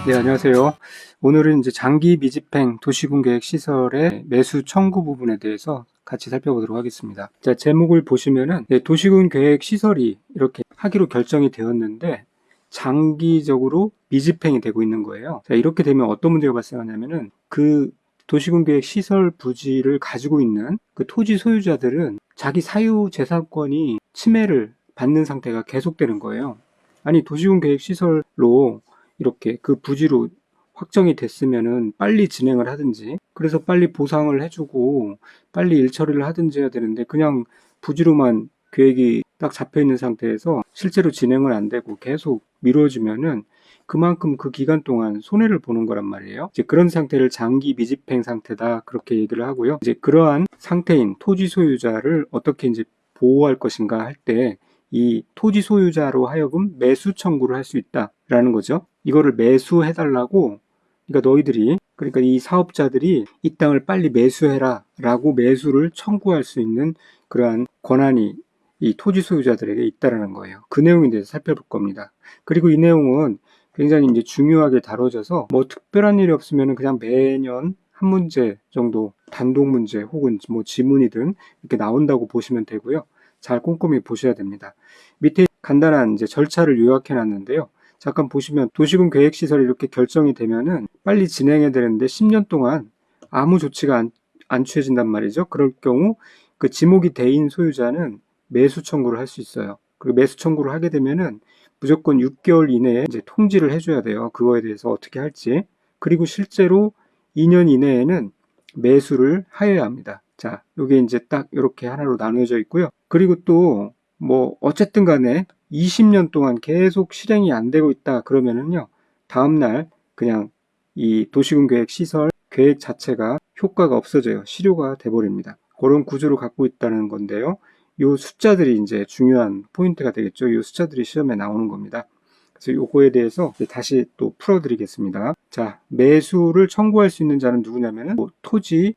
네, 안녕하세요. 오늘은 이제 장기 미집행 도시군계획 시설의 매수 청구 부분에 대해서 같이 살펴보도록 하겠습니다. 자, 제목을 보시면은 도시군계획 시설이 이렇게 하기로 결정이 되었는데 장기적으로 미집행이 되고 있는 거예요. 자, 이렇게 되면 어떤 문제가 발생하냐면은 그 도시군계획 시설 부지를 가지고 있는 그 토지 소유자들은 자기 사유 재산권이 침해를 받는 상태가 계속되는 거예요. 아니, 도시군계획 시설로 이렇게 그 부지로 확정이 됐으면은 빨리 진행을 하든지, 그래서 빨리 보상을 해주고 빨리 일 처리를 하든지 해야 되는데, 그냥 부지로만 계획이 딱 잡혀 있는 상태에서 실제로 진행을 안 되고 계속 미뤄지면은 그만큼 그 기간 동안 손해를 보는 거란 말이에요. 이제 그런 상태를 장기 미집행 상태다, 그렇게 얘기를 하고요. 이제 그러한 상태인 토지 소유자를 어떻게 이제 보호할 것인가 할 때 이 토지 소유자로 하여금 매수 청구를 할 수 있다라는 거죠. 이거를 매수해달라고, 그러니까 너희들이, 그러니까 이 사업자들이 이 땅을 빨리 매수해라 라고 매수를 청구할 수 있는 그러한 권한이 이 토지 소유자들에게 있다라는 거예요. 그 내용에 대해서 살펴볼 겁니다. 그리고 이 내용은 굉장히 이제 중요하게 다뤄져서 뭐 특별한 일이 없으면 그냥 매년 한 문제 정도 단독 문제 혹은 뭐 지문이든 이렇게 나온다고 보시면 되고요. 잘 꼼꼼히 보셔야 됩니다. 밑에 간단한 이제 절차를 요약해 놨는데요. 잠깐 보시면 도시군 계획시설이 이렇게 결정이 되면은 빨리 진행해야 되는데 10년 동안 아무 조치가 안 취해진단 말이죠. 그럴 경우 그 지목이 대인 소유자는 매수 청구를 할 수 있어요. 그리고 매수 청구를 하게 되면은 무조건 6개월 이내에 이제 통지를 해줘야 돼요. 그거에 대해서 어떻게 할지. 그리고 실제로 2년 이내에는 매수를 하여야 합니다. 자, 이게 이제 딱 이렇게 하나로 나누어져 있고요. 그리고 또 뭐 어쨌든 간에 20년 동안 계속 실행이 안 되고 있다 그러면은요, 다음날 그냥 이 도시군 계획 시설 계획 자체가 효과가 없어져요. 실효가 돼버립니다. 그런 구조를 갖고 있다는 건데요. 이 숫자들이 이제 중요한 포인트가 되겠죠. 이 숫자들이 시험에 나오는 겁니다. 그래서 요거에 대해서 다시 또 풀어드리겠습니다. 자, 매수를 청구할 수 있는 자는 누구냐면은 토지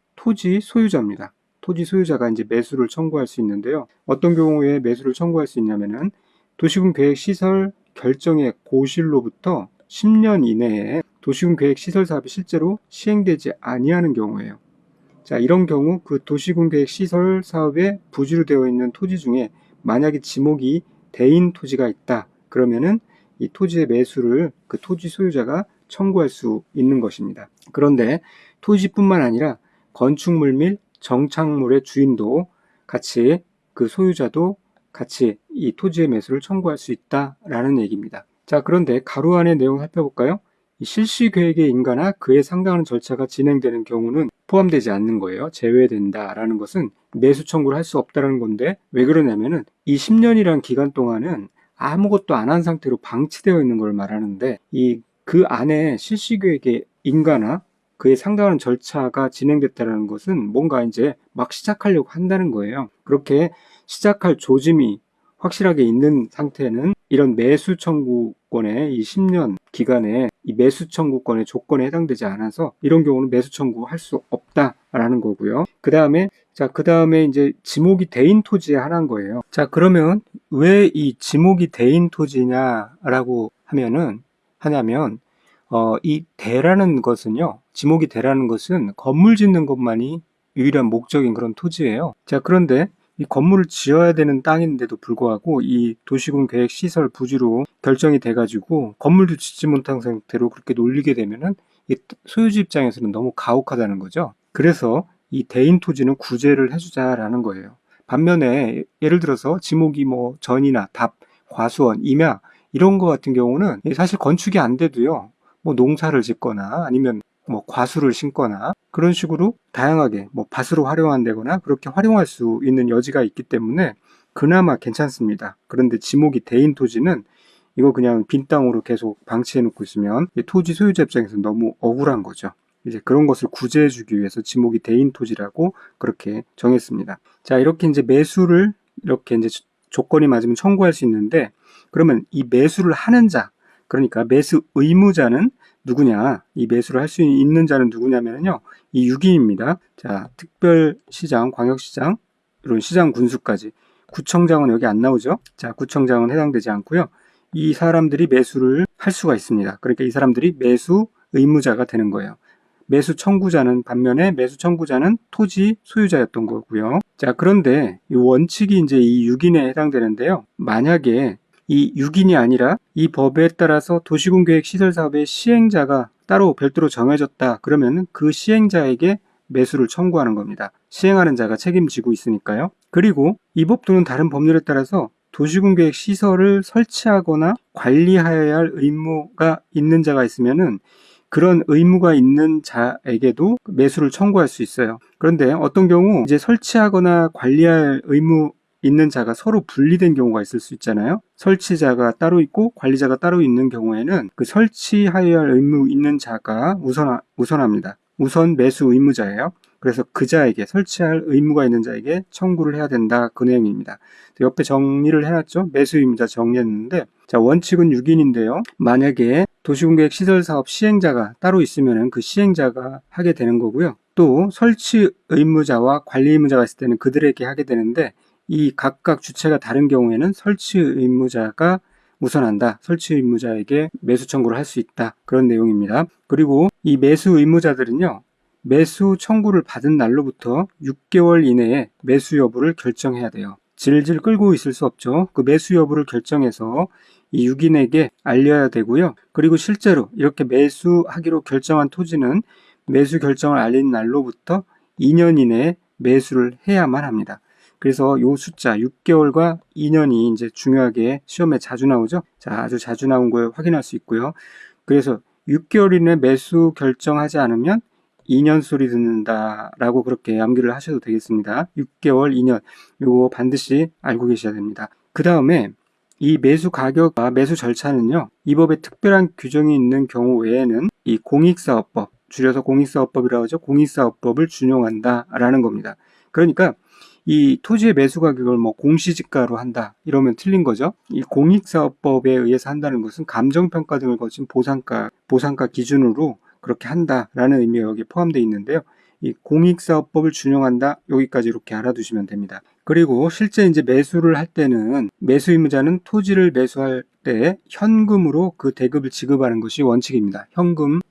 소유자입니다. 토지 소유자가 이제 매수를 청구할 수 있는데요. 어떤 경우에 매수를 청구할 수 있냐면은 도시군 계획 시설 결정의 고실로부터 10년 이내에 도시군 계획 시설 사업이 실제로 시행되지 아니하는 경우예요. 자, 이런 경우 그 도시군 계획 시설 사업에 부지로 되어 있는 토지 중에 만약에 지목이 대인 토지가 있다 그러면은 이 토지의 매수를 그 토지 소유자가 청구할 수 있는 것입니다. 그런데 토지뿐만 아니라 건축물 및 정착물의 주인도 같이, 그 소유자도 같이 이 토지의 매수를 청구할 수 있다라는 얘기입니다. 자, 그런데 가로 안의 내용 살펴볼까요? 실시 계획에 인가나 그에 상당한 절차가 진행되는 경우는 포함되지 않는 거예요. 제외된다라는 것은 매수 청구를 할 수 없다는 건데, 왜 그러냐면은 이 10년이라는 기간 동안은 아무것도 안 한 상태로 방치되어 있는 걸 말하는데, 그 안에 실시 계획에 인가나 그에 상당한 절차가 진행됐다는 것은 뭔가 이제 막 시작하려고 한다는 거예요. 그렇게 시작할 조짐이 확실하게 있는 상태는 이런 매수 청구권의 이 10년 기간에 이 매수 청구권의 조건에 해당되지 않아서 이런 경우는 매수 청구할 수 없다라는 거고요. 그 다음에 이제 지목이 대인 토지에 한한 거예요. 자, 그러면 왜 이 지목이 대인 토지냐라고 하냐면 이 대라는 것은요, 지목이 대라는 것은 건물 짓는 것만이 유일한 목적인 그런 토지예요. 자, 그런데 이 건물을 지어야 되는 땅인데도 불구하고 이 도시군 계획 시설 부지로 결정이 돼가지고 건물도 짓지 못한 상태로 그렇게 놀리게 되면은 이 소유주 입장에서는 너무 가혹하다는 거죠. 그래서 이 대인 토지는 구제를 해주자라는 거예요. 반면에 예를 들어서 지목이 뭐 전이나 답, 과수원, 임야 이런 거 같은 경우는 사실 건축이 안 돼도요, 뭐 농사를 짓거나 아니면 뭐 과수를 심거나 그런 식으로 다양하게 뭐 밭으로 활용한다거나 그렇게 활용할 수 있는 여지가 있기 때문에 그나마 괜찮습니다. 그런데 지목이 대인 토지는 이거 그냥 빈 땅으로 계속 방치해 놓고 있으면 토지 소유자 입장에서 너무 억울한 거죠. 이제 그런 것을 구제해 주기 위해서 지목이 대인 토지라고 그렇게 정했습니다. 자, 이렇게 이제 매수를 이렇게 이제 조건이 맞으면 청구할 수 있는데, 그러면 이 매수를 하는 자, 그러니까 매수 의무자는 누구냐, 이 매수를 할 수 있는 자는 누구냐면요, 이 6인입니다. 자, 특별시장, 광역시장, 이런 시장 군수까지. 구청장은 여기 안 나오죠. 자, 구청장은 해당되지 않고요. 이 사람들이 매수를 할 수가 있습니다. 그러니까 이 사람들이 매수 의무자가 되는 거예요. 매수 청구자는 반면에 매수 청구자는 토지 소유자였던 거고요. 자, 그런데 이 원칙이 이제 이 6인에 해당되는데요. 만약에 이 6인이 아니라 이 법에 따라서 도시군계획 시설사업의 시행자가 따로 별도로 정해졌다. 그러면 그 시행자에게 매수를 청구하는 겁니다. 시행하는 자가 책임지고 있으니까요. 그리고 이 법 또는 다른 법률에 따라서 도시군계획 시설을 설치하거나 관리하여야 할 의무가 있는 자가 있으면은 그런 의무가 있는 자에게도 매수를 청구할 수 있어요. 그런데 어떤 경우 이제 설치하거나 관리할 의무 있는 자가 서로 분리된 경우가 있을 수 있잖아요. 설치자가 따로 있고 관리자가 따로 있는 경우에는 그 설치하여야 할 의무 있는 자가 우선합니다. 우선 매수 의무자예요. 그래서 그 자에게 설치할 의무가 있는 자에게 청구를 해야 된다. 그 내용입니다. 옆에 정리를 해놨죠. 매수 의무자 정리했는데 자, 원칙은 6인인데요. 만약에 도시군계획 시설사업 시행자가 따로 있으면 그 시행자가 하게 되는 거고요. 또 설치 의무자와 관리 의무자가 있을 때는 그들에게 하게 되는데 이 각각 주체가 다른 경우에는 설치 의무자가 우선한다. 설치 의무자에게 매수 청구를 할 수 있다. 그런 내용입니다. 그리고 이 매수 의무자들은요. 매수 청구를 받은 날로부터 6개월 이내에 매수 여부를 결정해야 돼요. 질질 끌고 있을 수 없죠. 그 매수 여부를 결정해서 이 6인에게 알려야 되고요. 그리고 실제로 이렇게 매수하기로 결정한 토지는 매수 결정을 알린 날로부터 2년 이내에 매수를 해야만 합니다. 그래서 이 숫자 6개월과 2년이 이제 중요하게 시험에 자주 나오죠. 자, 아주 자주 나온 걸 확인할 수 있고요. 그래서 6개월 이내 매수 결정하지 않으면 2년 소리 듣는다라고 그렇게 암기를 하셔도 되겠습니다. 6개월, 2년 이거 반드시 알고 계셔야 됩니다. 그 다음에 이 매수 가격과 매수 절차는요. 이 법에 특별한 규정이 있는 경우 외에는 이 공익사업법, 줄여서 공익사업법이라고 하죠. 공익사업법을 준용한다라는 겁니다. 그러니까 이 토지의 매수 가격을 뭐 공시지가로 한다 이러면 틀린 거죠. 이 공익사업법에 의해서 한다는 것은 감정평가 등을 거친 보상가 기준으로 그렇게 한다라는 의미가 여기 포함되어 있는데요. 이 공익사업법을 준용한다 여기까지 이렇게 알아두시면 됩니다. 그리고 실제 이제 매수를 할 때는 매수 의무자는 토지를 매수할 때 현금으로 그 대금을 지급하는 것이 원칙입니다.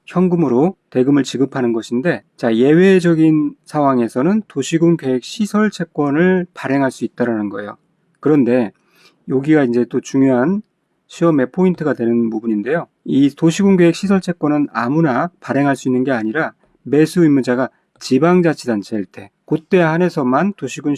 현금으로 대금을 지급하는 것인데 자, 예외적인 상황에서는 도시군 계획 시설 채권을 발행할 수 있다라는 거예요. 그런데 여기가 이제 또 중요한 시험의 포인트가 되는 부분인데요. 이 도시군 계획 시설 채권은 아무나 발행할 수 있는 게 아니라 매수 의무자가 지방자치단체일 때 그때 한해서만 도시군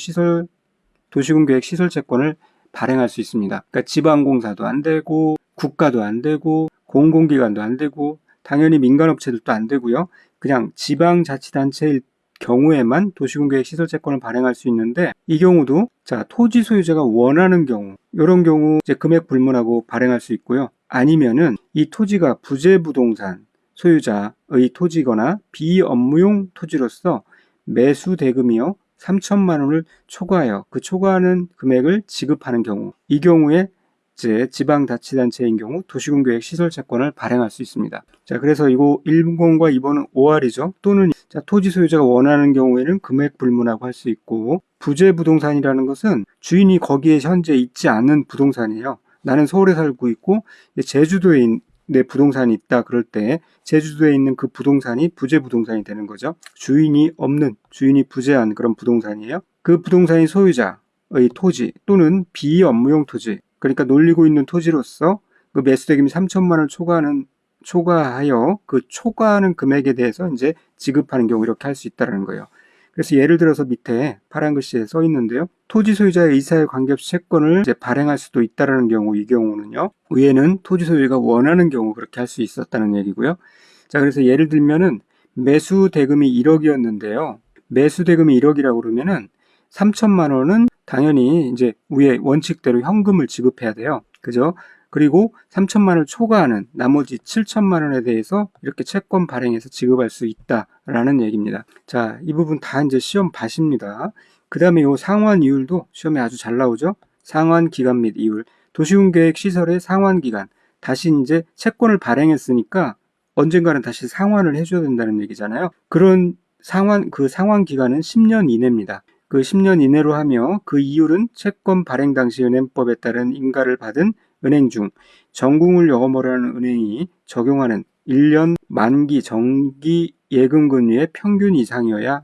계획 시설 채권을 발행할 수 있습니다. 그러니까 지방공사도 안 되고 국가도 안 되고 공공기관도 안 되고 당연히 민간업체들도 안 되고요. 그냥 지방자치단체일 경우에만 도시군계획 시설채권을 발행할 수 있는데 이 경우도 자, 토지 소유자가 원하는 경우 이런 경우 이제 금액 불문하고 발행할 수 있고요. 아니면은 이 토지가 부재부동산 소유자의 토지거나 비업무용 토지로서 매수 대금이요 3천만 원을 초과하여 그 초과하는 금액을 지급하는 경우 이 경우에 이제 지방자치단체인 경우 도시군계획 시설채권을 발행할 수 있습니다. 자, 그래서 이거 1번과 2번은 5할이죠. 또는 자, 토지 소유자가 원하는 경우에는 금액 불문하고 할 수 있고 부재부동산이라는 것은 주인이 거기에 현재 있지 않는 부동산이에요. 나는 서울에 살고 있고 제주도에 내 부동산이 있다 그럴 때 제주도에 있는 그 부동산이 부재부동산이 되는 거죠. 주인이 부재한 그런 부동산이에요. 그 부동산의 소유자의 토지 또는 비업무용 토지 그러니까 놀리고 있는 토지로서 그 매수대금이 3천만 원을 초과하여 그 초과하는 금액에 대해서 이제 지급하는 경우 이렇게 할 수 있다는 거예요. 그래서 예를 들어서 밑에 파란 글씨에 써 있는데요. 토지 소유자의 이사에 관계없이 채권을 이제 발행할 수도 있다라는 경우 이 경우는요. 위에는 토지 소유자가 원하는 경우 그렇게 할 수 있었다는 얘기고요. 자, 그래서 예를 들면은 매수 대금이 1억이었는데요. 매수 대금이 1억이라고 그러면은 3천만 원은 당연히 이제 위에 원칙대로 현금을 지급해야 돼요. 그죠? 그리고 3천만 원을 초과하는 나머지 7천만 원에 대해서 이렇게 채권 발행해서 지급할 수 있다라는 얘기입니다. 자, 이 부분 다 이제 시험 봐십니다. 그 다음에 이 상환 이율도 시험에 아주 잘 나오죠? 상환 기간 및 이율. 도시군계획 시설의 상환 기간. 다시 이제 채권을 발행했으니까 언젠가는 다시 상환을 해줘야 된다는 얘기잖아요. 그 상환 기간은 10년 이내입니다. 그 10년 이내로 하며 그 이율은 채권 발행 당시 은행법에 따른 인가를 받은 은행 중 전궁을 영업하는 은행이 적용하는 1년 만기 정기 예금 금리의 평균 이상이어야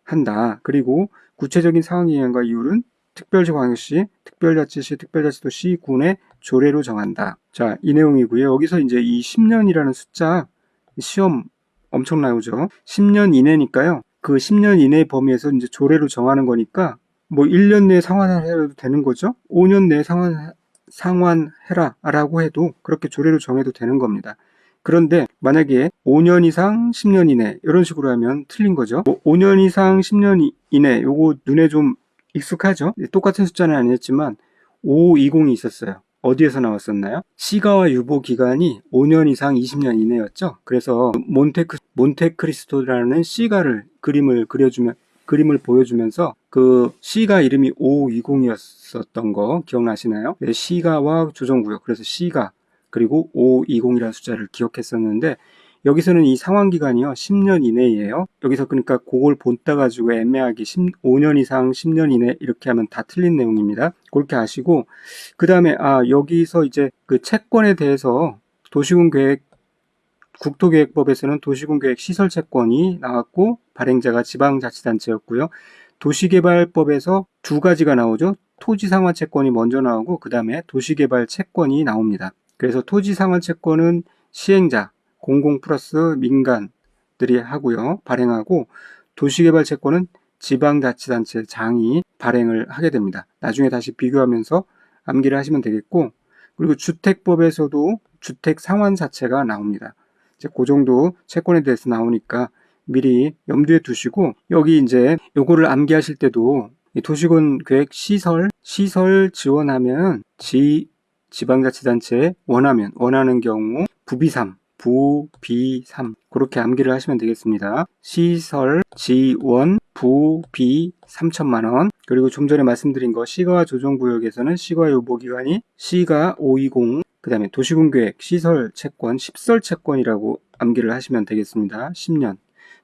한다. 그리고 구체적인 상환 기간과 이율은 특별시, 광역시, 특별자치시, 특별자치도 시군의 조례로 정한다. 자, 이 내용이고요. 여기서 이제 이 10년이라는 숫자 시험 엄청 나오죠. 10년 이내니까요. 그 10년 이내 범위에서 이제 조례로 정하는 거니까 뭐 1년 내에 상환해도 되는 거죠. 5년 내에 상환해라 라고 해도 그렇게 조례로 정해도 되는 겁니다. 그런데 만약에 5년 이상 10년 이내 이런 식으로 하면 틀린 거죠. 5년 이상 10년 이내 요거 눈에 좀 익숙하죠? 똑같은 숫자는 아니었지만 520이 있었어요. 어디에서 나왔었나요? 시가와 유보 기간이 5년 이상 20년 이내였죠. 그래서 몬테크리스토라는 시가를 그림을 보여주면서 그 시가 이름이 520이었었던 거 기억나시나요? 네, 시가와 조정구역. 그래서 시가 그리고 520이라는 숫자를 기억했었는데 여기서는 이 상환 기간이요 10년 이내예요. 여기서 그러니까 그걸 본따 가지고 애매하게 5년 이상 10년 이내 이렇게 하면 다 틀린 내용입니다. 그렇게 아시고 그 다음에 여기서 이제 그 채권에 대해서 국토계획법에서는 도시군계획 시설 채권이 나왔고 발행자가 지방자치단체였고요. 도시개발법에서 두 가지가 나오죠. 토지상환 채권이 먼저 나오고 그 다음에 도시개발 채권이 나옵니다. 그래서 토지상환 채권은 시행자 공공 플러스 민간들이 하고요. 발행하고 도시개발 채권은 지방자치단체 장이 발행을 하게 됩니다. 나중에 다시 비교하면서 암기를 하시면 되겠고 그리고 주택법에서도 주택 상환 자체가 나옵니다. 이제 그 정도 채권에 대해서 나오니까 미리 염두에 두시고 여기 이제 요거를 암기하실 때도 도시군 계획 시설 지원하면 지방자치단체에 원하는 경우 부비3 그렇게 암기를 하시면 되겠습니다. 시설 지원 부비 3천만 원. 그리고 좀 전에 말씀드린 거 시가 조정구역에서는 시가 유보기간이 시가 520 그 다음에 도시군계획 시설 채권 10설 채권이라고 암기를 하시면 되겠습니다. 10년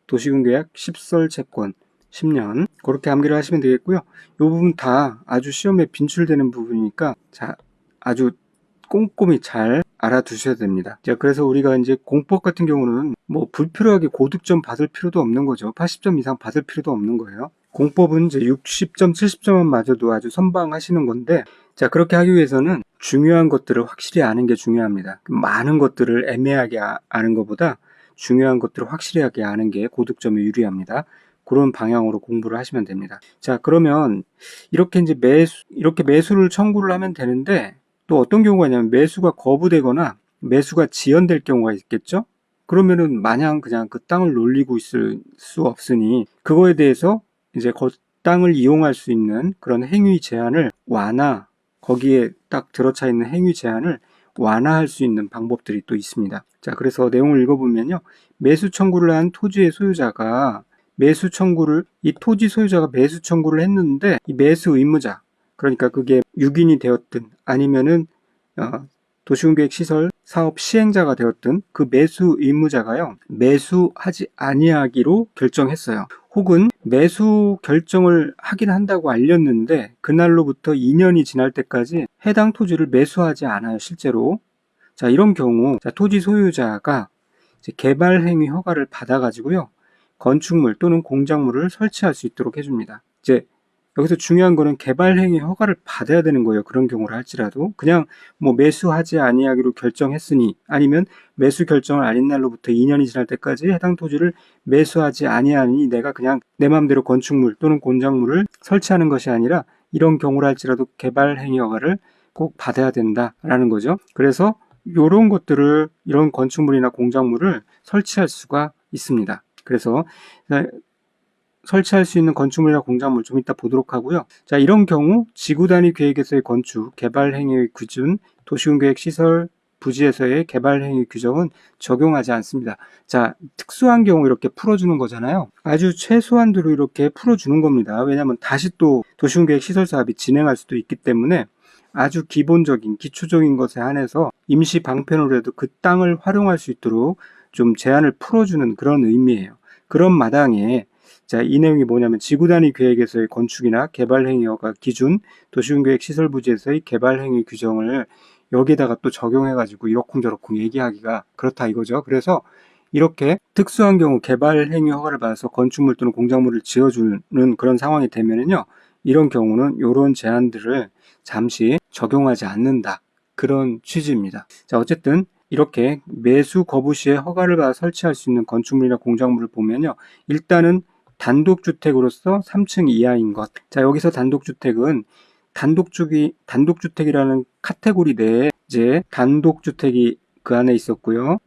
도시군계획 10설 채권 10년 그렇게 암기를 하시면 되겠고요. 이 부분 다 아주 시험에 빈출되는 부분이니까 자 아주 꼼꼼히 잘 알아두셔야 됩니다. 자, 그래서 우리가 이제 공법 같은 경우는 뭐 불필요하게 고득점 받을 필요도 없는 거죠. 80점 이상 받을 필요도 없는 거예요. 공법은 이제 60점, 70점만 맞아도 아주 선방하시는 건데, 자, 그렇게 하기 위해서는 중요한 것들을 확실히 아는 게 중요합니다. 많은 것들을 애매하게 아는 것보다 중요한 것들을 확실하게 아는 게 고득점에 유리합니다. 그런 방향으로 공부를 하시면 됩니다. 자, 그러면 이렇게 이제 매수를 청구를 하면 되는데, 또 어떤 경우가 있냐면 매수가 거부되거나 매수가 지연될 경우가 있겠죠? 그러면은 마냥 그냥 그 땅을 놀리고 있을 수 없으니 그거에 대해서 이제 그 땅을 이용할 수 있는 그런 행위 제한을 거기에 딱 들어차 있는 행위 제한을 완화할 수 있는 방법들이 또 있습니다. 자, 그래서 내용을 읽어보면요. 매수 청구를 한 토지의 소유자가 이 토지 소유자가 매수 청구를 했는데 이 매수 의무자 그러니까 그게 6인이 되었든 아니면은 도시군계획 시설 사업 시행자가 되었든 그 매수 의무자가요 매수하지 아니하기로 결정했어요. 혹은 매수 결정을 하긴 한다고 알렸는데 그날로부터 2년이 지날 때까지 해당 토지를 매수하지 않아요 실제로. 자, 이런 경우 토지 소유자가 이제 개발행위 허가를 받아가지고요 건축물 또는 공작물을 설치할 수 있도록 해줍니다. 이제 여기서 중요한 거는 개발행위 허가를 받아야 되는 거예요. 그런 경우를 할지라도 그냥 뭐 매수하지 아니하기로 결정했으니 아니면 매수 결정을 아닌 날로부터 2년이 지날 때까지 해당 토지를 매수하지 아니하니 내가 그냥 내 마음대로 건축물 또는 공작물을 설치하는 것이 아니라 이런 경우를 할지라도 개발행위 허가를 꼭 받아야 된다라는 거죠. 그래서 이런 건축물이나 공작물을 설치할 수가 있습니다. 그래서 설치할 수 있는 건축물이나 공작물 좀 이따 보도록 하고요. 자, 이런 경우 지구단위 계획에서의 건축, 개발행위의 기준, 도시군계획 시설, 부지에서의 개발행위 규정은 적용하지 않습니다. 자, 특수한 경우 이렇게 풀어주는 거잖아요. 아주 최소한대로 이렇게 풀어주는 겁니다. 왜냐하면 다시 또 도시군계획 시설 사업이 진행할 수도 있기 때문에 아주 기본적인, 기초적인 것에 한해서 임시 방편으로라도 그 땅을 활용할 수 있도록 좀 제한을 풀어주는 그런 의미예요. 그런 마당에 자, 이 내용이 뭐냐면 지구단위 계획에서의 건축이나 개발행위 허가 기준, 도시군계획 시설부지에서의 개발행위 규정을 여기에다가 또 적용해가지고 이러쿵저러쿵 얘기하기가 그렇다 이거죠. 그래서 이렇게 특수한 경우 개발 행위 허가를 받아서 건축물 또는 공작물을 지어주는 그런 상황이 되면은요, 이런 경우는 이런 제한들을 잠시 적용하지 않는다. 그런 취지입니다. 자, 어쨌든 이렇게 매수 거부 시에 허가를 받아 설치할 수 있는 건축물이나 공작물을 보면요, 일단은 단독주택으로서 3층 이하인 것. 자, 여기서 단독주택은 단독주택이라는 카테고리 내에 이제 단독주택이 그 안에 있었고요.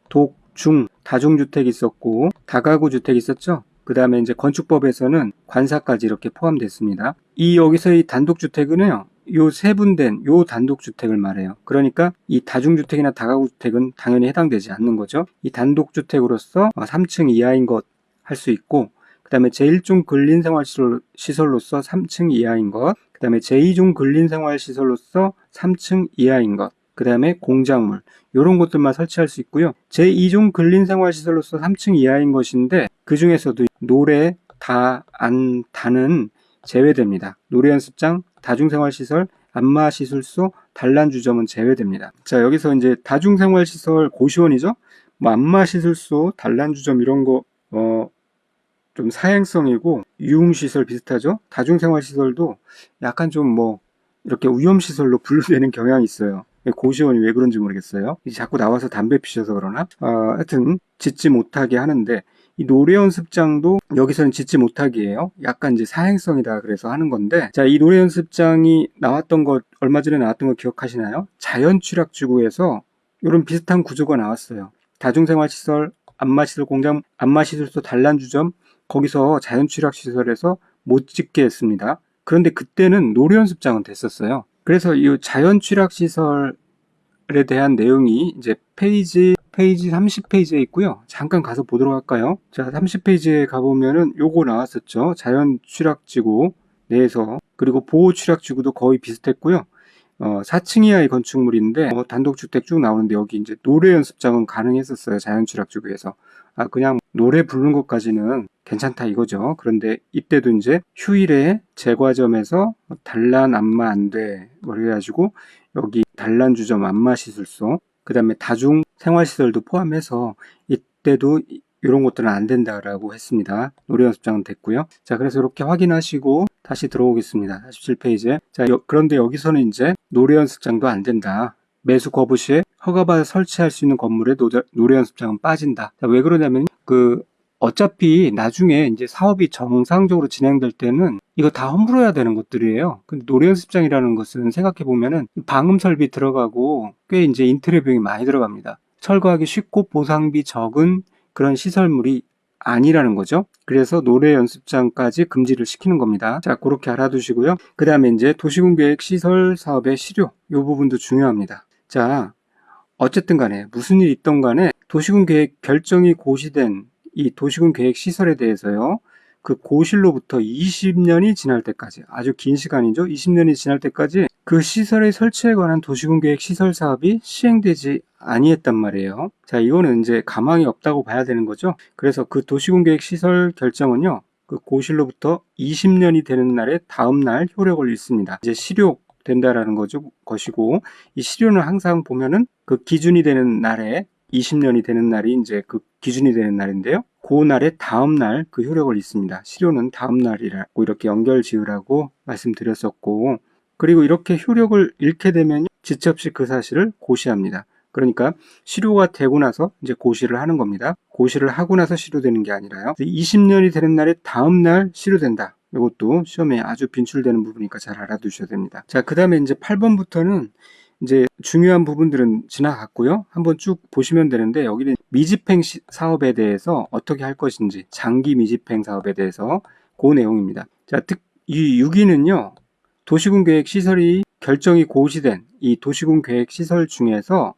다중주택이 있었고, 다가구 주택이 있었죠. 그 다음에 이제 건축법에서는 관사까지 이렇게 포함됐습니다. 여기서 이 단독주택은요, 요 세분된 요 단독주택을 말해요. 그러니까 이 다중주택이나 다가구주택은 당연히 해당되지 않는 거죠. 이 단독주택으로서 3층 이하인 것 할 수 있고, 그 다음에 제1종 근린생활시설로서 3층 이하인 것, 그 다음에 제2종 근린생활시설로서 3층 이하인 것, 그 다음에 공작물, 이런 것들만 설치할 수 있고요. 제2종 근린생활시설로서 3층 이하인 것인데 그 중에서도 노래, 다는 제외됩니다. 노래연습장, 다중생활시설, 안마시술소, 단란주점은 제외됩니다. 자, 여기서 이제 다중생활시설 고시원이죠. 뭐 안마시술소, 단란주점 이런 거 좀 사행성이고 유흥시설 비슷하죠. 다중생활시설도 약간 좀 뭐 이렇게 위험시설로 분류되는 경향이 있어요. 고시원이 왜 그런지 모르겠어요. 자꾸 나와서 담배 피셔서 그러나? 하여튼 짓지 못하게 하는데 이 노래연습장도 여기서는 짓지 못하기예요. 약간 이제 사행성이다 그래서 하는 건데, 자, 이 노래연습장이 나왔던 것, 얼마 전에 나왔던 거 기억하시나요? 자연취락지구에서 이런 비슷한 구조가 나왔어요. 다중생활시설, 안마시술소 단란주점, 거기서 자연취락시설에서 못 짓게 했습니다. 그런데 그때는 노래연습장은 됐었어요. 그래서 이 자연취락시설에 대한 내용이 이제 페이지 30페이지에 있고요. 잠깐 가서 보도록 할까요? 자, 30페이지에 가보면은 요거 나왔었죠. 자연취락지구 내에서. 그리고 보호취락지구도 거의 비슷했고요. 4층 이하의 건축물인데 단독주택 쭉 나오는데 여기 이제 노래 연습장은 가능했었어요. 자연취락지구에서. 그냥 노래 부르는 것까지는 괜찮다 이거죠. 그런데 이때도 이제 휴일에 제과점에서 단란 안마 안 돼. 그래가지고 여기 단란주점 안마시술소, 그 다음에 다중 생활시설도 포함해서 이때도 이런 것들은 안 된다라고 했습니다. 노래 연습장은 됐고요. 자, 그래서 이렇게 확인하시고 다시 들어오겠습니다. 47페이지에. 자, 그런데 여기서는 이제 노래 연습장도 안 된다. 매수 거부 시에 허가받아 설치할 수 있는 건물에 노래 연습장은 빠진다. 자, 왜 그러냐면 어차피 나중에 이제 사업이 정상적으로 진행될 때는 이거 다 허물어야 되는 것들이에요. 근데 노래 연습장이라는 것은 생각해 보면은 방음 설비 들어가고 꽤 이제 인테리어 비용이 많이 들어갑니다. 철거하기 쉽고 보상비 적은 그런 시설물이 아니라는 거죠. 그래서 노래 연습장까지 금지를 시키는 겁니다. 자, 그렇게 알아두시고요. 그 다음에 이제 도시군계획 시설 사업의 실효, 이 부분도 중요합니다. 자, 어쨌든 간에 무슨 일이 있던 간에 도시군계획 결정이 고시된 이 도시군계획 시설에 대해서요, 그 고실로부터 20년이 지날 때까지, 아주 긴 시간이죠. 20년이 지날 때까지 그 시설의 설치에 관한 도시군계획 시설 사업이 시행되지 아니했단 말이에요. 자, 이거는 이제 가망이 없다고 봐야 되는 거죠. 그래서 그 도시군계획 시설 결정은요, 그 고실로부터 20년이 되는 날에 다음 날 효력을 잃습니다. 이제 실효된다라는 것이고, 이 실효는 항상 보면은 그 기준이 되는 날에 20년이 되는 날이 이제 그 기준이 되는 날인데요. 그 날의 다음 날 그 효력을 잃습니다. 실효는 다음 날이라고 이렇게 연결 지으라고 말씀드렸었고, 그리고 이렇게 효력을 잃게 되면 지체 없이 그 사실을 고시합니다. 그러니까 실효가 되고 나서 이제 고시를 하는 겁니다. 고시를 하고 나서 실효되는 게 아니라요. 20년이 되는 날의 다음 날 실효된다. 이것도 시험에 아주 빈출되는 부분이니까 잘 알아두셔야 됩니다. 자, 그 다음에 이제 8번부터는 이제 중요한 부분들은 지나갔고요. 한번 쭉 보시면 되는데 여기는 미집행 사업에 대해서 어떻게 할 것인지, 장기 미집행 사업에 대해서 그 내용입니다. 자, 이 6위는요. 도시군 계획 시설이 결정이 고시된 이 도시군 계획 시설 중에서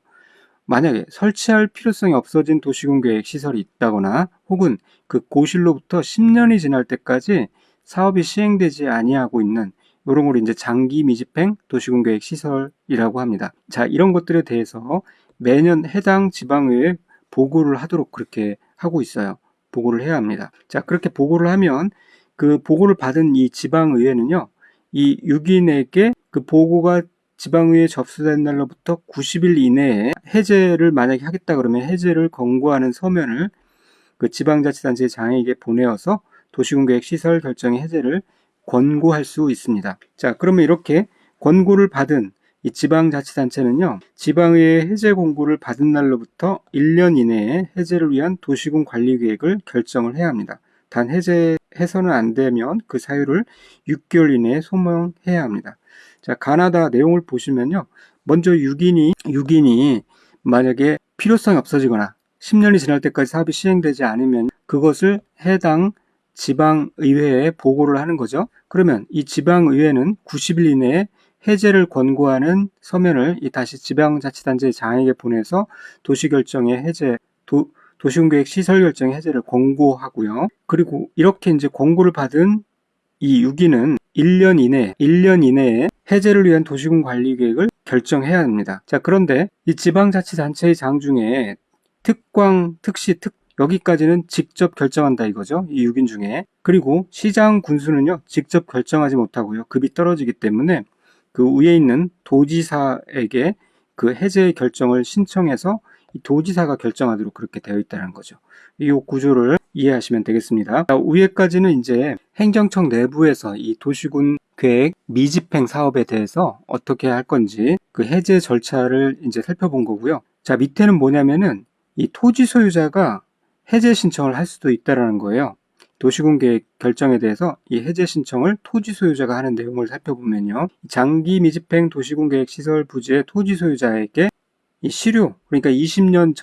만약에 설치할 필요성이 없어진 도시군 계획 시설이 있다거나 혹은 그 고실로부터 10년이 지날 때까지 사업이 시행되지 아니하고 있는 이런 걸 이제 장기 미집행 도시군 계획 시설이라고 합니다. 자, 이런 것들에 대해서 매년 해당 지방의회에 보고를 하도록 그렇게 하고 있어요. 보고를 해야 합니다. 자, 그렇게 보고를 하면 그 보고를 받은 이 지방의회는요, 이 6인에게 그 보고가 지방의회에 접수된 날로부터 90일 이내에 해제를 만약에 하겠다 그러면 해제를 권고하는 서면을 그 지방자치단체의 장에게 보내어서 도시군계획 시설 결정의 해제를 권고할 수 있습니다. 자, 그러면 이렇게 권고를 받은 이 지방자치단체는요, 지방의회 해제 공고를 받은 날로부터 1년 이내에 해제를 위한 도시군 관리계획을 결정을 해야 합니다. 단 해제해서는 안 되면 그 사유를 6개월 이내에 소명해야 합니다. 자, 가나다 내용을 보시면요, 먼저 6인이 만약에 필요성이 없어지거나 10년이 지날 때까지 사업이 시행되지 않으면 그것을 해당 지방의회에 보고를 하는 거죠. 그러면 이 지방의회는 90일 이내에 해제를 권고하는 서면을 다시 지방자치단체 장에게 보내서 도시결정의 해제, 도시군계획 시설 결정의 해제를 권고하고요. 그리고 이렇게 이제 권고를 받은 이 6인은 1년 이내에 해제를 위한 도시군 관리 계획을 결정해야 합니다. 자, 그런데 이 지방자치단체의 장 중에 특광, 특시, 여기까지는 직접 결정한다 이거죠. 이 6인 중에. 그리고 시장 군수는요, 직접 결정하지 못하고요. 급이 떨어지기 때문에 그 위에 있는 도지사에게 그 해제 결정을 신청해서 이 도지사가 결정하도록 그렇게 되어 있다는 거죠. 이 구조를 이해하시면 되겠습니다. 위에까지는 이제 행정청 내부에서 이 도시군 계획 미집행 사업에 대해서 어떻게 할 건지 그 해제 절차를 이제 살펴본 거고요. 자, 밑에는 뭐냐면은 이 토지 소유자가 해제 신청을 할 수도 있다라는 거예요. 도시군 계획 결정에 대해서 이 해제 신청을 토지 소유자가 하는 내용을 살펴보면요. 장기 미집행 도시군 계획 시설 부지의 토지 소유자에게 이 시료, 그러니까 20년이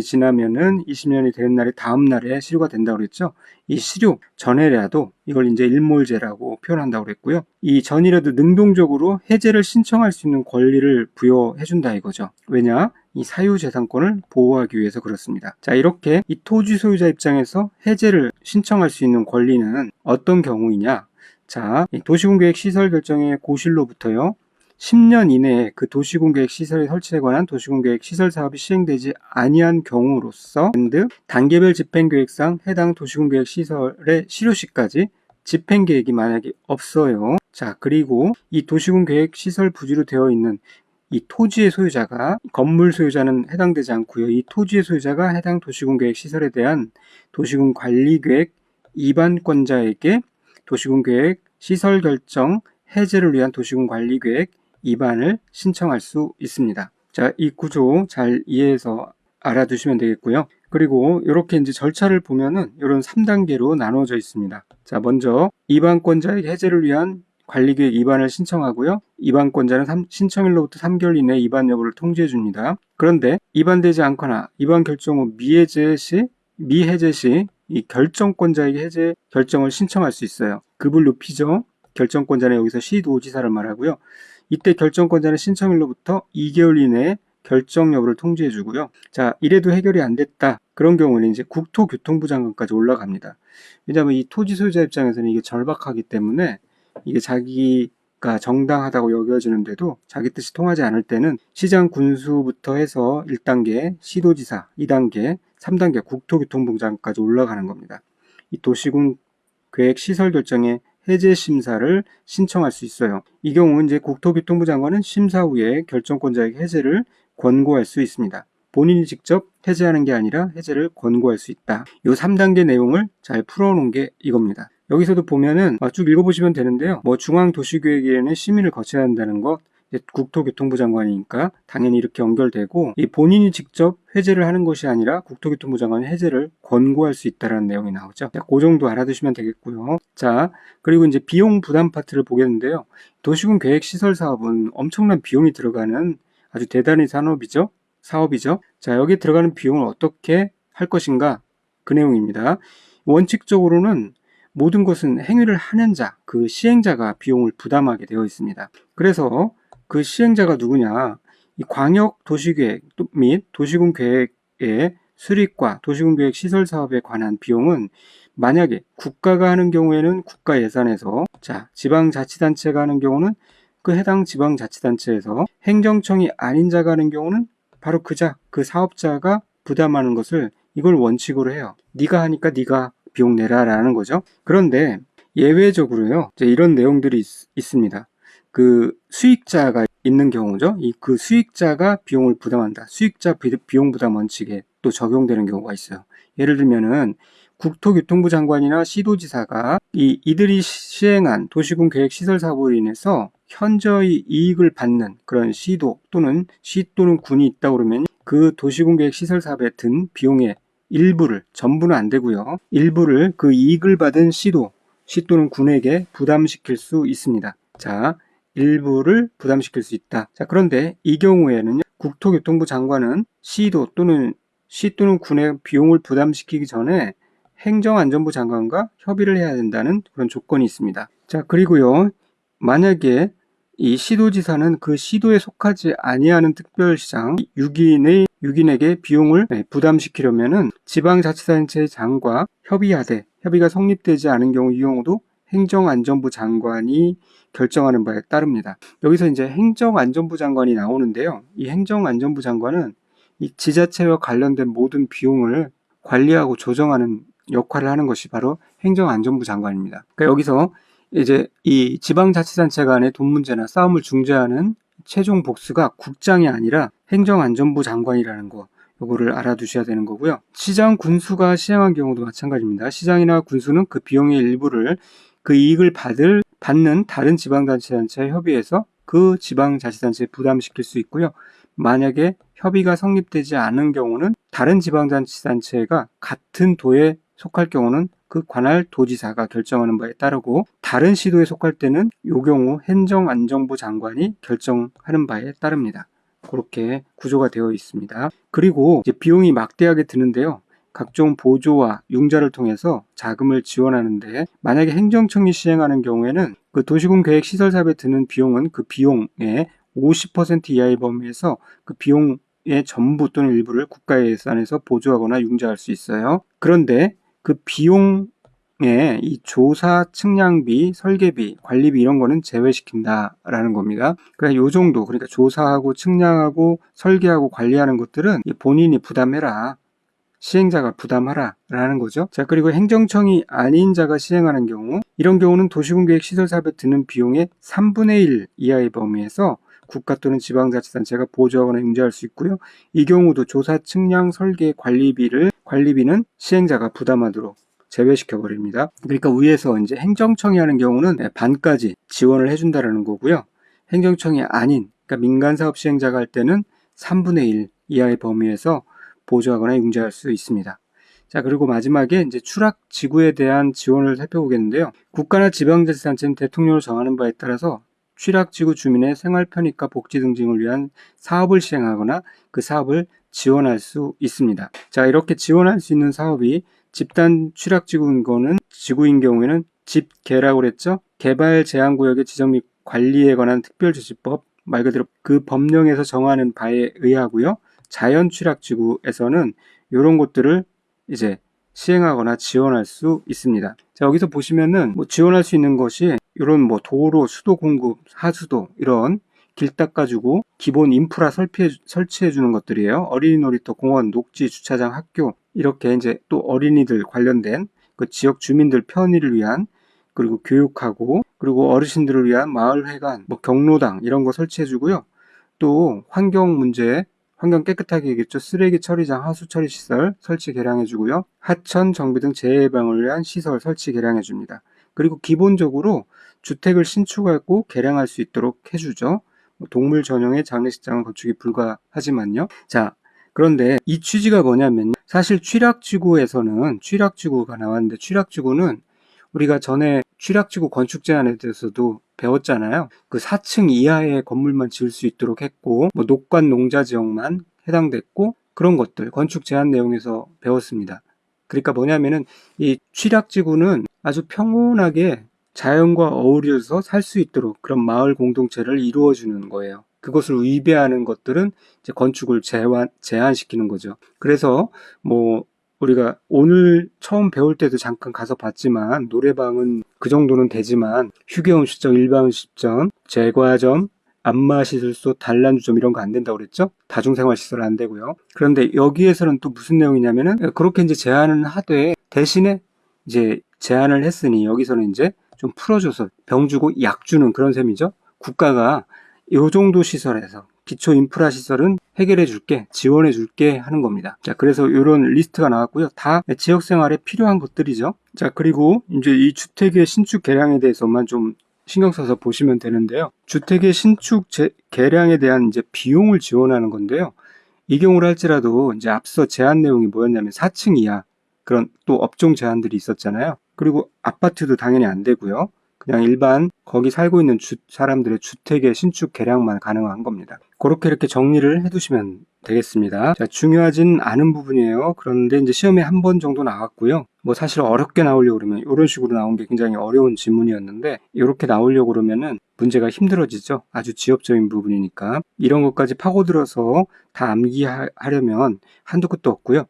지나면은 20년이 되는 날이 다음 날에 시료가 된다고 그랬죠. 이 시료 전에라도 이걸 이제 일몰제라고 표현한다고 그랬고요. 이 전이라도 능동적으로 해제를 신청할 수 있는 권리를 부여해 준다 이거죠. 왜냐? 이 사유재산권을 보호하기 위해서 그렇습니다. 자, 이렇게 이 토지 소유자 입장에서 해제를 신청할 수 있는 권리는 어떤 경우이냐? 자, 도시군계획 시설 결정의 고실로부터요. 10년 이내에 그 도시군계획 시설의 설치에 관한 도시군계획 시설 사업이 시행되지 아니한 경우로서 단계별 집행계획상 해당 도시군계획 시설의 실효시까지 집행계획이 만약에 없어요. 자, 그리고 이 도시군계획 시설 부지로 되어 있는 이 토지의 소유자가, 건물 소유자는 해당되지 않고요. 이 토지의 소유자가 해당 도시군계획 시설에 대한 도시군 관리계획 입안권자에게 도시군계획 시설 결정 해제를 위한 도시군 관리계획 입안을 신청할 수 있습니다. 자, 이 구조 잘 이해해서 알아두시면 되겠고요. 그리고 이렇게 이제 절차를 보면은 이런 3단계로 나눠져 있습니다. 자, 먼저 입안권자에게 해제를 위한 관리계획 입안을 신청하고요. 입안권자는 신청일로부터 3개월 이내에 입안 여부를 통지해 줍니다. 그런데 입안되지 않거나 입안 결정 후 미해제 시 이 결정권자에게 해제 결정을 신청할 수 있어요. 급을 높이죠. 결정권자는 여기서 시도지사를 말하고요. 이때 결정권자는 신청일로부터 2개월 이내에 결정 여부를 통지해 주고요. 자, 이래도 해결이 안 됐다. 그런 경우는 이제 국토교통부 장관까지 올라갑니다. 왜냐하면 이 토지 소유자 입장에서는 이게 절박하기 때문에 이게 자기가 정당하다고 여겨지는데도 자기 뜻이 통하지 않을 때는 시장 군수부터 해서 1단계 시도지사, 2단계, 3단계 국토교통부 장관까지 올라가는 겁니다. 이 도시군 계획 시설 결정에 해제 심사를 신청할 수 있어요. 이 경우 이제 국토교통부 장관은 심사 후에 결정권자에게 해제를 권고할 수 있습니다. 본인이 직접 해제하는 게 아니라 해제를 권고할 수 있다. 이 3단계 내용을 잘 풀어놓은 게 이겁니다. 여기서도 보면은 쭉 읽어보시면 되는데요. 중앙도시계획위원회 심의를 거쳐야 한다는 것, 국토교통부 장관이니까 당연히 이렇게 연결되고, 이 본인이 직접 해제를 하는 것이 아니라 국토교통부 장관이 해제를 권고할 수 있다는 내용이 나오죠. 자, 그 정도 알아두시면 되겠고요. 자, 그리고 이제 비용 부담 파트를 보겠는데요. 도시군 계획 시설 사업은 엄청난 비용이 들어가는 아주 대단한 사업이죠. 자, 여기 들어가는 비용을 어떻게 할 것인가? 그 내용입니다. 원칙적으로는 모든 것은 행위를 하는 자, 그 시행자가 비용을 부담하게 되어 있습니다. 그래서 그 시행자가 누구냐? 이 광역 도시계획 및 도시군 계획의 수립과 도시군 계획 시설 사업에 관한 비용은 만약에 국가가 하는 경우에는 국가 예산에서, 자, 지방자치단체가 하는 경우는 그 해당 지방자치단체에서, 행정청이 아닌 자가 하는 경우는 바로 그 사업자가 부담하는 것을 이걸 원칙으로 해요. 네가 하니까 네가 비용 내라라는 거죠. 그런데 예외적으로요, 이런 내용들이 있습니다. 그 수익자가 있는 경우죠. 그 수익자가 비용을 부담한다. 수익자 비용 부담 원칙에 또 적용되는 경우가 있어요. 예를 들면은 국토교통부 장관이나 시도지사가 이들이 시행한 도시군 계획 시설 사업으로 인해서 현저히 이익을 받는 그런 시도 또는 군이 있다 그러면 그 도시군 계획 시설 사업에 든 비용의 일부를, 전부는 안 되고요. 일부를 그 이익을 받은 시 또는 군에게 부담시킬 수 있습니다. 자, 일부를 부담시킬 수 있다. 자, 그런데 이 경우에는 국토교통부 장관은 시 또는 군의 비용을 부담시키기 전에 행정안전부 장관과 협의를 해야 된다는 그런 조건이 있습니다. 자, 그리고요. 만약에 이 시도지사는 그 시도에 속하지 아니하는 특별시장 6인에게 비용을 부담시키려면은 지방자치단체의 장과 협의하되 협의가 성립되지 않은 경우 이 경우도 행정안전부 장관이 결정하는 바에 따릅니다. 여기서 이제 행정안전부 장관이 나오는데요. 이 행정안전부 장관은 이 지자체와 관련된 모든 비용을 관리하고 조정하는 역할을 하는 것이 바로 행정안전부 장관입니다. 그러니까 여기서 이제 이 지방자치단체 간의 돈 문제나 싸움을 중재하는 최종 보스가 국장이 아니라 행정안전부 장관이라는 거, 요거를 알아두셔야 되는 거고요. 시장 군수가 시행한 경우도 마찬가지입니다. 시장이나 군수는 그 비용의 일부를 그 이익을 받는 다른 지방자치단체와 협의해서 그 지방자치단체에 부담시킬 수 있고요. 만약에 협의가 성립되지 않은 경우는 다른 지방자치단체가 같은 도에 속할 경우는 그 관할 도지사가 결정하는 바에 따르고 다른 시도에 속할 때는 이 경우 행정안전부 장관이 결정하는 바에 따릅니다. 그렇게 구조가 되어 있습니다. 그리고 이제 비용이 막대하게 드는데요. 각종 보조와 융자를 통해서 자금을 지원하는데 만약에 행정청이 시행하는 경우에는 그 도시군 계획 시설 사업에 드는 비용은 그 비용의 50% 이하의 범위에서 그 비용의 전부 또는 일부를 국가의 예산에서 보조하거나 융자할 수 있어요. 그런데 그 비용의 이 조사, 측량비, 설계비, 관리비 이런 거는 제외시킨다라는 겁니다. 그러니까 요 정도, 그러니까 조사하고 측량하고 설계하고 관리하는 것들은 본인이 부담해라. 시행자가 부담하라 라는 거죠. 자, 그리고 행정청이 아닌 자가 시행하는 경우, 이런 경우는 도시군계획 시설사업에 드는 비용의 3분의 1 이하의 범위에서 국가 또는 지방자치단체가 보조하거나 융자할 수 있고요. 이 경우도 조사, 측량, 설계, 관리비는 시행자가 부담하도록 제외시켜 버립니다. 그러니까 위에서 이제 행정청이 하는 경우는 반까지 지원을 해준다라는 거고요. 행정청이 아닌, 그러니까 민간사업 시행자가 할 때는 3분의 1 이하의 범위에서 보조하거나 융자할 수 있습니다. 자, 그리고 마지막에 이제 추락지구에 대한 지원을 살펴보겠는데요. 국가나 지방자치단체는 대통령을 정하는 바에 따라서 취락지구 주민의 생활 편익과 복지 등을 위한 사업을 시행하거나 그 사업을 지원할 수 있습니다. 자, 이렇게 지원할 수 있는 사업이 집단 취락지구인 경우에는 집개라고 그랬죠. 개발 제한구역의 지정 및 관리에 관한 특별조치법, 말 그대로 그 법령에서 정하는 바에 의하고요. 자연 취락지구에서는 이런 것들을 이제 시행하거나 지원할 수 있습니다. 자, 여기서 보시면은 지원할 수 있는 것이 이런 도로, 수도 공급, 하수도 이런 길 닦아주고 기본 인프라 설치해 주는 것들이에요. 어린이 놀이터, 공원, 녹지, 주차장, 학교 이렇게 이제 또 어린이들 관련된 그 지역 주민들 편의를 위한 그리고 교육하고 그리고 어르신들을 위한 마을회관, 경로당 이런 거 설치해 주고요. 또 환경 문제 환경 깨끗하게 하겠죠. 쓰레기 처리장, 하수 처리 시설 설치 개량해 주고요. 하천, 정비 등 재해 예방을 위한 시설 설치 개량해 줍니다. 그리고 기본적으로 주택을 신축하고 개량할 수 있도록 해주죠. 동물 전용의 장례식장은 건축이 불가하지만요. 자, 그런데 이 취지가 뭐냐면 사실 취락지구가 나왔는데 취락지구는 우리가 전에 취락지구 건축 제한에 대해서도 배웠잖아요. 그 4층 이하의 건물만 지을 수 있도록 했고 녹관 농자 지역만 해당됐고 그런 것들 건축 제한 내용에서 배웠습니다. 그러니까 뭐냐면은 이 취락지구는 아주 평온하게 자연과 어우러져 살 수 있도록 그런 마을 공동체를 이루어주는 거예요. 그것을 위배하는 것들은 이제 건축을 제한시키는 거죠. 그래서 우리가 오늘 처음 배울 때도 잠깐 가서 봤지만 노래방은 그 정도는 되지만 휴게음식점, 일반음식점, 제과점, 안마시설소, 단란주점 이런 거 안 된다고 그랬죠? 다중생활시설 안 되고요. 그런데 여기에서는 또 무슨 내용이냐면은 그렇게 이제 제한을 하되 대신에 이제 제한을 했으니 여기서는 이제 좀 풀어줘서 병 주고 약 주는 그런 셈이죠. 국가가 이 정도 시설에서 기초 인프라 시설은 해결해 줄게, 지원해 줄게 하는 겁니다. 자, 그래서 이런 리스트가 나왔고요. 다 지역 생활에 필요한 것들이죠. 자, 그리고 이제 이 주택의 신축 개량에 대해서만 좀 신경 써서 보시면 되는데요. 주택의 신축 개량에 대한 이제 비용을 지원하는 건데요. 이 경우를 할지라도 이제 앞서 제한 내용이 뭐였냐면 4층 이하 그런 또 업종 제한들이 있었잖아요. 그리고 아파트도 당연히 안 되고요. 그냥 일반 거기 살고 있는 사람들의 주택의 신축 개량만 가능한 겁니다. 그렇게 이렇게 정리를 해두시면 되겠습니다. 자, 중요하진 않은 부분이에요. 그런데 이제 시험에 한 번 정도 나왔고요. 뭐 사실 어렵게 나오려고 그러면 이런 식으로 나온 게 굉장히 어려운 지문이었는데 이렇게 나오려고 그러면은 문제가 힘들어지죠. 아주 지엽적인 부분이니까 이런 것까지 파고들어서 다 암기하려면 한두 끝도 없고요.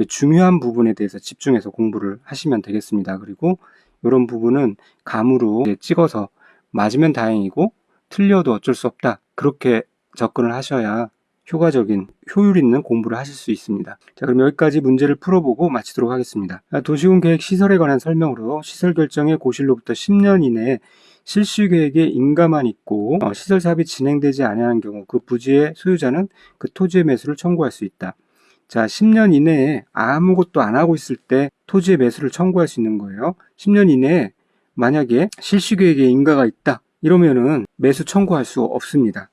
중요한 부분에 대해서 집중해서 공부를 하시면 되겠습니다. 그리고 이런 부분은 감으로 찍어서 맞으면 다행이고 틀려도 어쩔 수 없다. 그렇게 접근을 하셔야 효과적인, 효율 있는 공부를 하실 수 있습니다. 자, 그럼 여기까지 문제를 풀어보고 마치도록 하겠습니다. 도시군 계획 시설에 관한 설명으로 시설 결정의 고실로부터 10년 이내에 실시계획에 인가만 있고 시설 사업이 진행되지 아니하는 경우 그 부지의 소유자는 그 토지의 매수를 청구할 수 있다. 자, 10년 이내에 아무것도 안 하고 있을 때 토지의 매수를 청구할 수 있는 거예요. 10년 이내에 만약에 실시계획에 인가가 있다. 이러면은 매수 청구할 수 없습니다.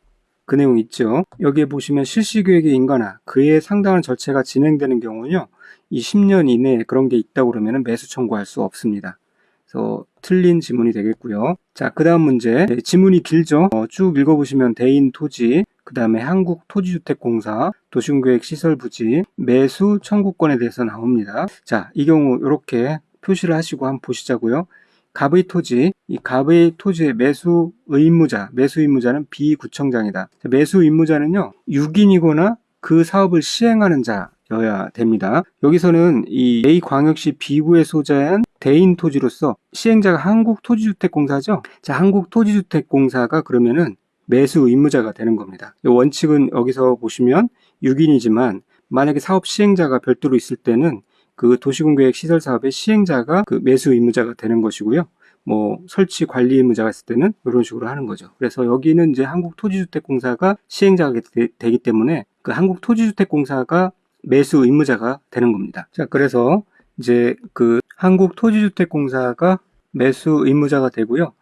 그 내용 있죠. 여기에 보시면 실시계획의 인가나 그에 상당한 절차가 진행되는 경우는요. 이 10년 이내에 그런 게 있다고 그러면 매수 청구할 수 없습니다. 그래서 틀린 지문이 되겠고요. 자, 그 다음 문제. 지문이 길죠. 쭉 읽어보시면 대인 토지, 그 다음에 한국토지주택공사, 도시군계획시설부지, 매수 청구권에 대해서 나옵니다. 자, 이 경우 이렇게 표시를 하시고 한번 보시자고요. 갑의 토지, 이 갑의 토지의 매수 의무자는 비구청장이다. 매수 의무자는요, 6인이거나 그 사업을 시행하는 자여야 됩니다. 여기서는 이 A광역시 B구의 소재한 대인 토지로서 시행자가 한국토지주택공사죠. 자, 한국토지주택공사가 그러면은 매수 의무자가 되는 겁니다. 이 원칙은 여기서 보시면 6인이지만 만약에 사업 시행자가 별도로 있을 때는 그 도시군계획 시설 사업의 시행자가 그 매수 의무자가 되는 것이고요. 뭐 설치 관리 의무자가 있을 때는 이런 식으로 하는 거죠. 그래서 여기는 이제 한국토지주택공사가 시행자가 되기 때문에 그 한국토지주택공사가 매수 의무자가 되는 겁니다. 자, 그래서 이제 그 한국토지주택공사가 매수 의무자가 되고요.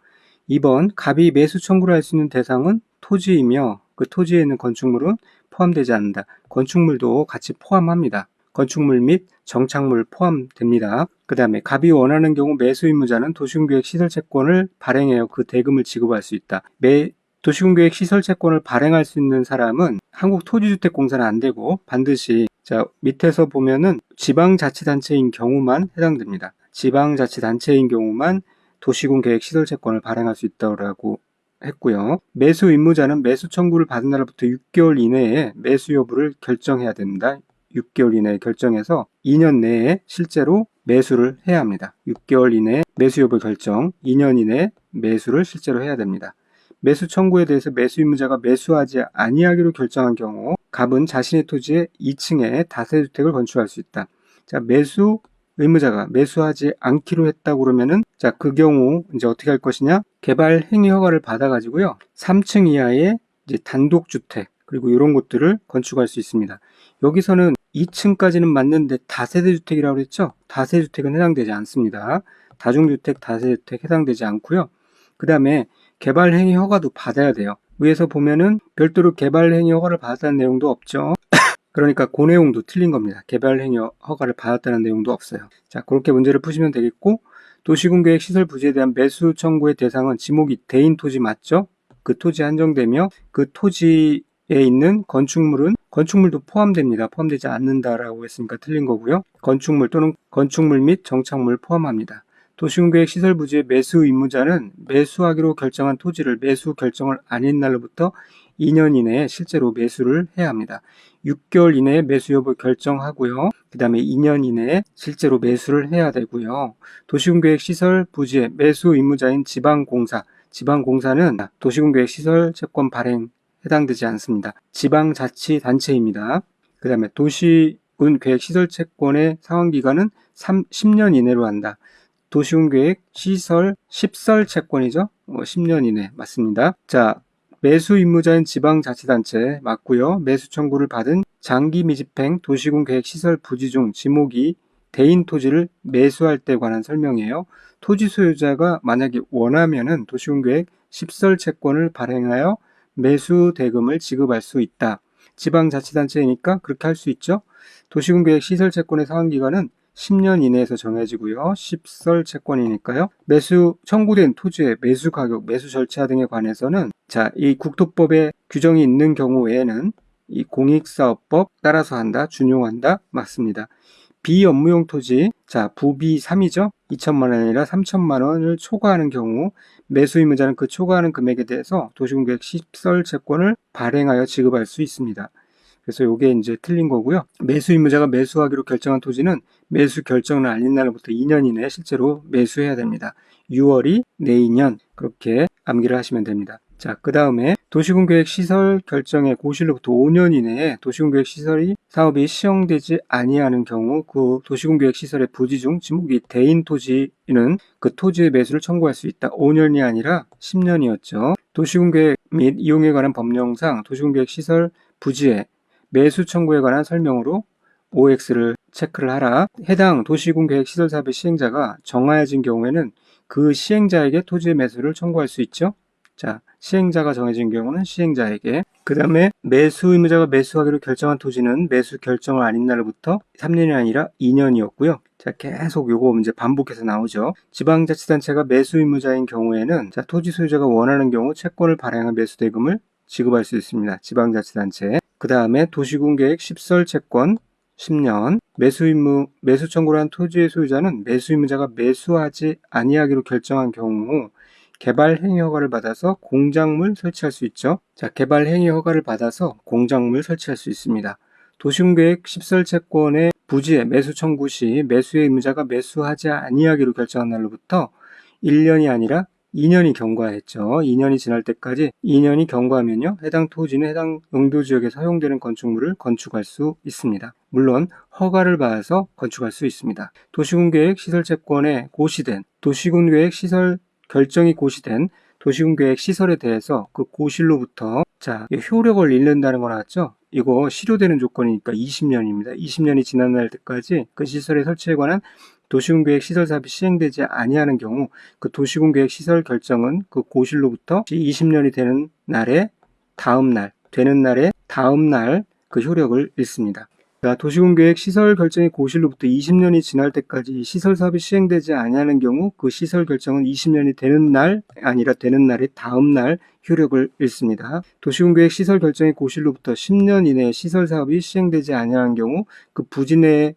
2번 갑이 매수 청구를 할 수 있는 대상은 토지이며 그 토지에 있는 건축물은 포함되지 않는다. 건축물도 같이 포함합니다. 건축물 및 정착물 포함됩니다. 그 다음에 갑이 원하는 경우 매수 의무자는 도시군계획 시설채권을 발행하여 그 대금을 지급할 수 있다. 도시군계획 시설채권을 발행할 수 있는 사람은 한국토지주택공사는 안 되고 반드시 자 밑에서 보면은 지방자치단체인 경우만 해당됩니다. 지방자치단체인 경우만 도시군계획 시설채권을 발행할 수 있다고 했고요. 매수 의무자는 매수 청구를 받은 날부터 6개월 이내에 매수 여부를 결정해야 됩니다. 6개월 이내에 결정해서 2년 내에 실제로 매수를 해야 합니다. 6개월 이내에 매수 여부 결정, 2년 이내에 매수를 실제로 해야 됩니다. 매수 청구에 대해서 매수 의무자가 매수하지 아니하기로 결정한 경우 갑은 자신의 토지에 2층에 다세주택을 건축할 수 있다. 자, 매수 의무자가 매수하지 않기로 했다고 그러면은 자, 그 경우 이제 어떻게 할 것이냐? 개발 행위 허가를 받아 가지고요. 3층 이하의 이제 단독주택 그리고 이런 것들을 건축할 수 있습니다. 여기서는 2층까지는 맞는데 다세대주택이라고 그랬죠? 다세주택은 해당되지 않습니다. 다중주택, 다세주택 해당되지 않고요. 그 다음에 개발행위 허가도 받아야 돼요. 위에서 보면은 별도로 개발행위 허가를 받았다는 내용도 없죠. 그러니까 그 내용도 틀린 겁니다. 개발행위 허가를 받았다는 내용도 없어요. 자, 그렇게 문제를 푸시면 되겠고 도시군계획 시설 부지에 대한 매수 청구의 대상은 지목이 대인 토지 맞죠? 그 토지 한정되며 그 토지에 있는 건축물도 포함됩니다. 포함되지 않는다라고 했으니까 틀린 거고요. 건축물 또는 건축물 및 정착물 포함합니다. 도시군계획 시설 부지의 매수 의무자는 매수하기로 결정한 토지를 매수 결정을 아닌 날로부터 2년 이내에 실제로 매수를 해야 합니다. 6개월 이내에 매수 여부 결정하고요. 그 다음에 2년 이내에 실제로 매수를 해야 되고요. 도시군계획 시설 부지의 매수 의무자인 지방공사는 도시군계획 시설 채권 발행 해당되지 않습니다. 지방자치단체입니다. 그 다음에 도시군계획 시설 채권의 상환기간은 10년 이내로 한다. 도시군계획 시설 10설 채권이죠. 10년 이내 맞습니다. 자, 매수 임무자인 지방자치단체 맞고요. 매수 청구를 받은 장기 미집행 도시군 계획 시설 부지 중 지목이 대인 토지를 매수할 때 관한 설명이에요. 토지 소유자가 만약에 원하면은 도시군 계획 시설 채권을 발행하여 매수 대금을 지급할 수 있다. 지방자치단체이니까 그렇게 할 수 있죠. 도시군 계획 시설 채권의 상환 기간은 10년 이내에서 정해지고요. 시설 채권이니까요. 매수 청구된 토지의 매수 가격, 매수 절차 등에 관해서는 이 국토법에 규정이 있는 경우 외에는 이 공익사업법 따라서 한다, 준용한다, 맞습니다. 비업무용 토지, 부비 3이죠. 2천만 원 아니라 3천만 원을 초과하는 경우 매수 의무자는 그 초과하는 금액에 대해서 도시군계획 시설 채권을 발행하여 지급할 수 있습니다. 그래서 이게 이제 틀린 거고요. 매수 의무자가 매수하기로 결정한 토지는 매수 결정을 알린 날부터 2년 이내에 실제로 매수해야 됩니다. 6월이 내년 그렇게 암기를 하시면 됩니다. 그 다음에 도시군계획 시설 결정의 고실로부터 5년 이내에 도시군계획 시설이 사업이 시행되지 아니하는 경우 그 도시군계획 시설의 부지 중 지목이 대인 토지는 그 토지의 매수를 청구할 수 있다. 5년이 아니라 10년이었죠. 도시군계획 및 이용에 관한 법령상 도시군계획 시설 부지의 매수 청구에 관한 설명으로 OX를 체크를 하라. 해당 도시군계획 시설 사업의 시행자가 정하여진 경우에는 그 시행자에게 토지의 매수를 청구할 수 있죠. 시행자가 정해진 경우는 시행자에게. 그 다음에 매수 의무자가 매수하기로 결정한 토지는 매수 결정을 알린 날부터 3년이 아니라 2년이었고요. 계속 요거 이제 반복해서 나오죠. 지방자치단체가 매수 의무자인 경우에는 토지 소유자가 원하는 경우 채권을 발행한 매수 대금을 지급할 수 있습니다. 지방자치단체. 그 다음에 도시군계획 시설 채권 10년. 매수 청구를 한 토지의 소유자는 매수 의무자가 매수하지 아니하기로 결정한 경우 개발 행위 허가를 받아서 공작물 설치할 수 있죠. 개발 행위 허가를 받아서 공작물 설치할 수 있습니다. 도시군계획 시설 채권의 부지의 매수 청구 시 매수의 의무자가 매수하지 아니하기로 결정한 날로부터 1년이 아니라 2년이 경과했죠. 2년이 지날 때까지 2년이 경과하면요. 해당 토지는 해당 용도지역에 사용되는 건축물을 건축할 수 있습니다. 물론 허가를 받아서 건축할 수 있습니다. 도시군계획 시설 채권에 고시된 도시군계획 시설 결정이 고시된 도시군계획 시설에 대해서 그 고실로부터 효력을 잃는다는 거 나왔죠? 이거 실효되는 조건이니까 20년입니다. 20년이 지난 날 때까지 그 시설의 설치에 관한 도시군계획 시설 사업이 시행되지 아니하는 경우 그 도시군계획 시설 결정은 그 고실로부터 20년이 되는 날의 다음 날 그 효력을 잃습니다. 도시군계획 시설 결정의 고실로부터 20년이 지날 때까지 시설 사업이 시행되지 아니하는 경우 그 시설 결정은 20년이 되는 날 아니라 되는 날의 다음 날 효력을 잃습니다. 도시군계획 시설 결정의 고실로부터 10년 이내에 시설 사업이 시행되지 아니하는 경우 그 부지 내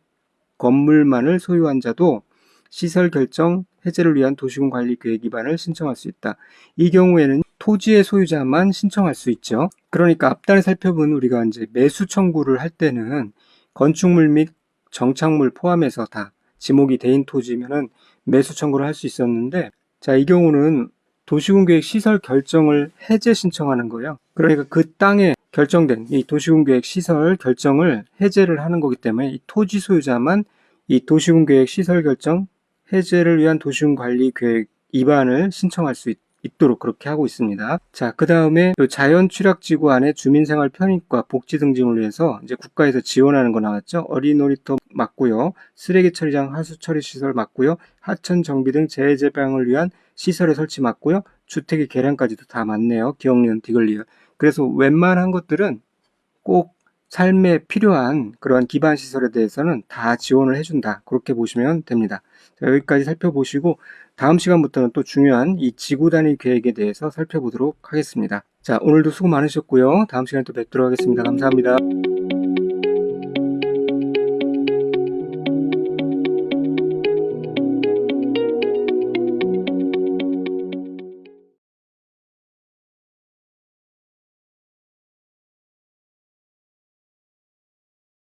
건물만을 소유한 자도 시설 결정 해제를 위한 도시군 관리 계획 위반을 신청할 수 있다. 이 경우에는 토지의 소유자만 신청할 수 있죠. 그러니까 앞단에 살펴본 우리가 이제 매수 청구를 할 때는 건축물 및 정착물 포함해서 다 지목이 대인 토지면은 매수 청구를 할 수 있었는데, 이 경우는 도시군계획 시설 결정을 해제 신청하는 거예요. 그러니까 그 땅에 결정된 이 도시군계획 시설 결정을 해제를 하는 거기 때문에 이 토지 소유자만 이 도시군계획 시설 결정 해제를 위한 도시군 관리 계획 위반을 신청할 수 있도록 그렇게 하고 있습니다. 그 다음에 자연 취락지구 안에 주민생활 편익과 복지 등짐을 위해서 이제 국가에서 지원하는 거 나왔죠. 어린이 놀이터 맞고요. 쓰레기 처리장 하수 처리 시설 맞고요. 하천 정비 등 재해 재방을 위한 시설의 설치 맞고요. 주택의 개량까지도 다 맞네요. 기억리은 디귿리을. 그래서 웬만한 것들은 꼭 삶에 필요한 그러한 기반 시설에 대해서는 다 지원을 해준다. 그렇게 보시면 됩니다. 여기까지 살펴보시고 다음 시간부터는 또 중요한 이 지구 단위 계획에 대해서 살펴보도록 하겠습니다. 오늘도 수고 많으셨고요. 다음 시간에 또 뵙도록 하겠습니다. 감사합니다.